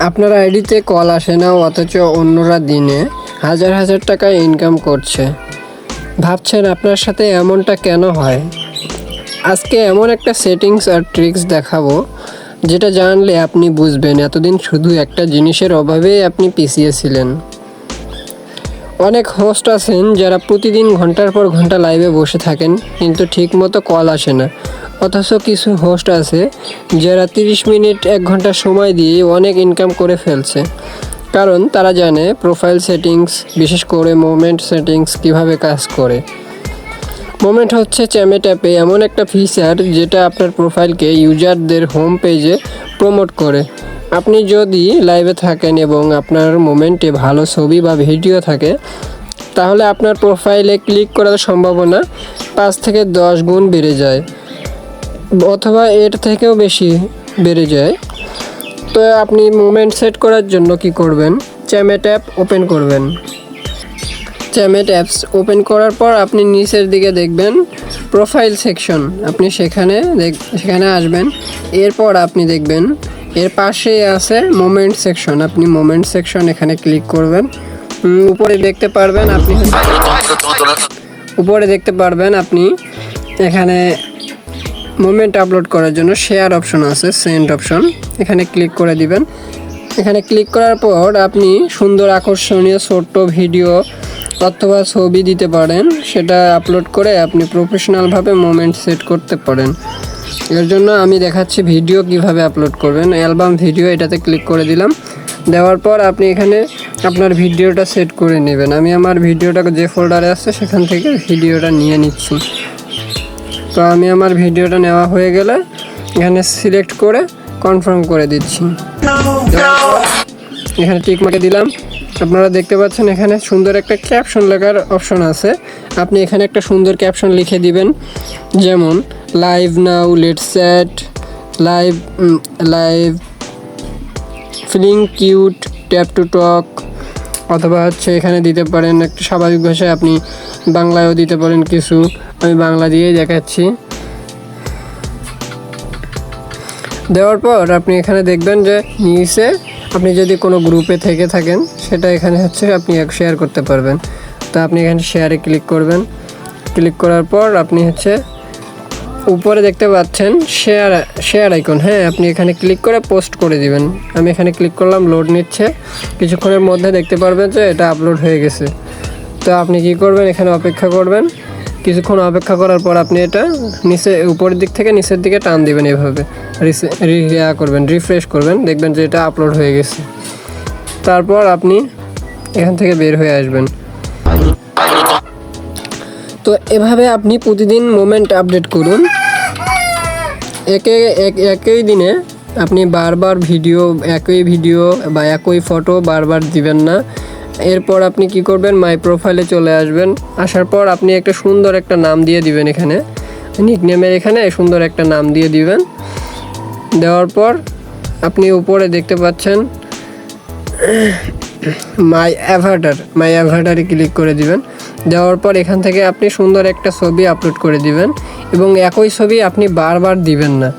আপনার আইডিতে কল আসে না, অথচ অন্যরা দিনে হাজার হাজার টাকা ইনকাম করছে। ভাবছেন আপনার সাথে এমনটা কেন হয়? আজকে এমন একটা সেটিংস আর ট্রিক্স দেখাবো যেটা জানলে আপনি বুঝবেন এতদিন শুধু একটা জিনিসের অভাবেই আপনি পিছিয়ে ছিলেন। অনেক হোস্ট আছেন যারা প্রতিদিন ঘন্টার পর ঘন্টা লাইভে বসে থাকেন, কিন্তু ঠিকমতো কল আসে না। অথচ কিছু হোস্ট আছে যারা 30 মিনিট 1 ঘন্টা সময় দিয়ে অনেক ইনকাম করে ফেলছে। কারণ তারা জানে প্রোফাইল সেটিংস, বিশেষ করে মোমেন্ট সেটিংস কিভাবে কাজ করে। মোমেন্ট হচ্ছে চ্যামেট অ্যাপে এমন একটা ফিচার যেটা আপনার প্রোফাইলকে ইউজারদের হোম পেজে প্রমোট করে। আপনি যদি লাইভে থাকেন এবং আপনার মোমেন্টে ভালো ছবি বা ভিডিও থাকে, তাহলে আপনার প্রোফাইলে ক্লিক করার সম্ভাবনা 5 থেকে 10 গুণ বেড়ে যায়, অথবা এর থেকেও বেশি বেড়ে যায়। তো আপনি মোমেন্ট সেট করার জন্য কি করবেন? চ্যামেট অ্যাপ ওপেন করবেন। চ্যামেট অ্যাপস ওপেন করার পর আপনি নিচের দিকে দেখবেন প্রোফাইল সেকশন, আপনি সেখানে আসবেন। এরপর আপনি দেখবেন এর পাশেই আছে মোমেন্ট সেকশন, আপনি মোমেন্ট সেকশন এখানে ক্লিক করবেন। উপরে দেখতে পারবেন আপনি এখানে মোমেন্ট আপলোড করার জন্য শেয়ার অপশন আছে, সেন্ড অপশন, এখানে ক্লিক করে দিবেন। এখানে ক্লিক করার পর আপনি সুন্দর আকর্ষণীয় ছোট্ট ভিডিও অথবা ছবি দিতে পারেন, সেটা আপলোড করে আপনি প্রফেশনালভাবে মোমেন্ট সেট করতে পারেন। এর জন্য আমি দেখাচ্ছি ভিডিও কিভাবে আপলোড করবেন। অ্যালবাম ভিডিও, এটাতে ক্লিক করে দিলাম। দেওয়ার পর আপনি এখানে আপনার ভিডিওটা সেট করে নেবেন। আমি আমার ভিডিওটা যে ফোল্ডারে আছে সেখান থেকে ভিডিওটা নিয়ে নিচ্ছি। তো আমি আমার ভিডিওটা নেওয়া হয়ে গেলে এখানে সিলেক্ট করে কনফার্ম করে দিচ্ছি। এখানে টিক মার্কে দিলাম। আপনারা দেখতে পাচ্ছেন এখানে সুন্দর একটা ক্যাপশন লেখার অপশন আছে। আপনি এখানে একটা সুন্দর ক্যাপশন লিখে দিবেন, যেমন live now, let's chat, live feeling cute, tap to talk, অথবা এখানে দিতে পারেন একটা স্বাভাবিক ভাষায়, আপনি বাংলায়ও দিতে পারেন কিছু। আমি বাংলা দিয়েই দেখাচ্ছি। দেওয়ার পর আপনি এখানে দেখবেন যে নিচে আপনি যদি কোনো গ্রুপে থেকে থাকেন, সেটা এখানে আপনি শেয়ার করতে পারবেন। তো আপনি এখানে শেয়ারে ক্লিক করবেন। ক্লিক করার পর আপনি উপরে দেখতে পাচ্ছেন শেয়ার আইকন, হ্যাঁ, আপনি এখানে ক্লিক করে পোস্ট করে দিবেন। আমি এখানে ক্লিক করলাম, লোড নিচ্ছে। কিছুক্ষণের মধ্যে দেখতে পারবেন যে এটা আপলোড হয়ে গেছে। তো আপনি কি করবেন? এখানে অপেক্ষা করবেন। কিছুক্ষণ অপেক্ষা করার পর আপনি এটা উপরের দিক থেকে নিচের দিকে টান দিবেন, এভাবে রিফ্রেশ করবেন, দেখবেন যে এটা আপলোড হয়ে গেছে। তারপর আপনি এখান থেকে বের হয়ে আসবেন। তো এভাবে আপনি প্রতিদিন মোমেন্ট আপডেট করুন। একই দিনে আপনি বারবার একই ভিডিও বা একই ফটো বারবার দিবেন না। এরপর আপনি কি করবেন? মাই প্রোফাইলে চলে আসবেন। আসার পর আপনি একটা সুন্দর একটা নাম দিয়ে দিবেন, এখানে নিকনেমের এখানে সুন্দর একটা নাম দিয়ে দিবেন। দেওয়ার পর আপনি উপরে দেখতে পাচ্ছেন মাই অ্যাভাটারে ক্লিক করে দিবেন। দেওয়ার পর এখান থেকে আপনি সুন্দর একটা ছবি আপলোড করে দিবেন, এবং একই ছবি আপনি বারবার দিবেন না।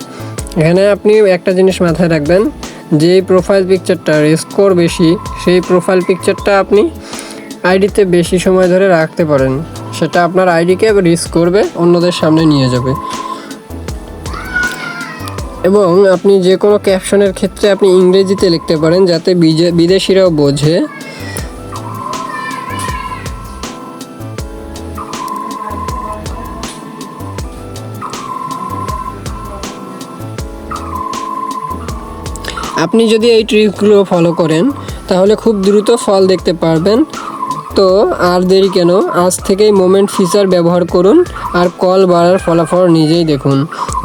এখানে আপনি একটা জিনিস মাথায় রাখবেন, যে প্রোফাইল পিকচারটার স্কোর বেশি, সেই প্রোফাইল পিকচারটা আপনি আইডিতে বেশি সময় ধরে রাখতে পারেন। সেটা আপনার আইডিকে রিস্ক করবে, অন্যদের সামনে নিয়ে যাবে। এবং আপনি যে কোনো ক্যাপশনের ক্ষেত্রে আপনি ইংরেজিতে লিখতে পারেন, যাতে বিদেশিরাও বোঝে। আপনি যদি এই ট্রিকগুলো ফলো করেন, তাহলে খুব দ্রুত ফল দেখতে পারবেন। তো আর দেরি কেন, আজ থেকেই মোমেন্ট ফিচার ব্যবহার করুন আর কল বাড়ার ফলাফল নিজেই দেখুন।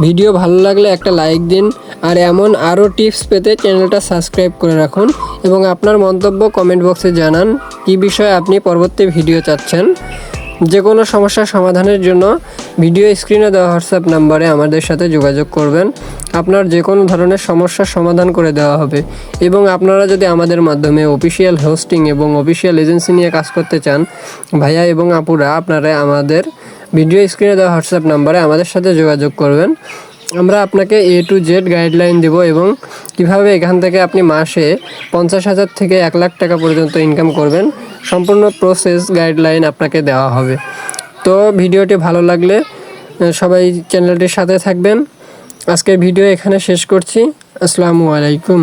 ভিডিও ভালো লাগলে একটা লাইক দিন, আর এমন আরও টিপস পেতে চ্যানেলটা সাবস্ক্রাইব করে রাখুন, এবং আপনার মন্তব্য কমেন্ট বক্সে জানান কী বিষয়ে আপনি পরবর্তী ভিডিও চাচ্ছেন। যে কোনো সমস্যার সমাধানের জন্য ভিডিও স্ক্রিনে দেওয়া হোয়াটসঅ্যাপ নাম্বারে আমাদের সাথে যোগাযোগ করবেন। আপনার যে কোনো ধরনের সমস্যার সমাধান করে দেওয়া হবে। এবং আপনারা যদি আমাদের মাধ্যমে অফিসিয়াল হোস্টিং এবং অফিসিয়াল এজেন্সি নিয়ে কাজ করতে চান, ভাইয়া এবং আপুরা, আপনারা আমাদের ভিডিও স্ক্রিনে দেওয়া হোয়াটসঅ্যাপ নাম্বারে আমাদের সাথে যোগাযোগ করবেন। আমরা আপনাকে A to Z গাইডলাইন দেব এবং কিভাবে এখান থেকে আপনি মাসে 50,000 থেকে 1 লাখ টাকা পর্যন্ত ইনকাম করবেন, সম্পূর্ণ প্রসেস গাইডলাইন আপনাকে দেওয়া হবে। তো ভিডিওটি ভালো লাগলে সবাই চ্যানেলটির সাথে থাকবেন। আজকের ভিডিও এখানে শেষ করছি। আসসালামু আলাইকুম।